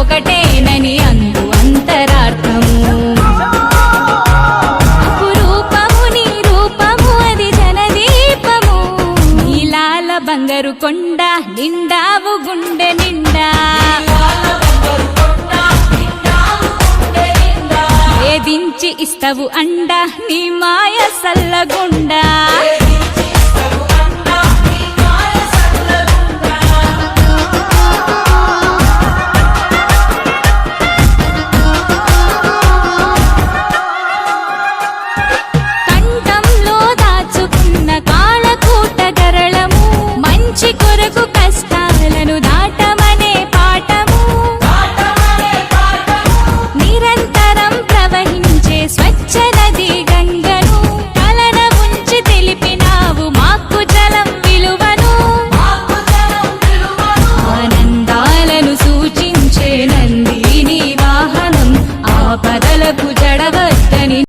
ఒకటేనని అందు అంతరార్థము. అపురూపము నీ రూపము అది జనదీపము. నీలాల బంగారు కొండ నిండావు గుండె నిండా. వేధించి ఇస్తవు అండ నీ మాయ సల్లగుండా. కంఠంలో దాచుకున్న కాళకూట గరళము మంచి కొరకు కష్టాలను దాటమనే పాఠము. నిరంతరం ప్రవహించే స్వచ్ఛ నది గంగను కలన ఉంచి తెలిపినావు మాకు జలం విలువను. ఆనందాలను సూచించే నందిని వాహనం ఆపదలకు జడవద్దని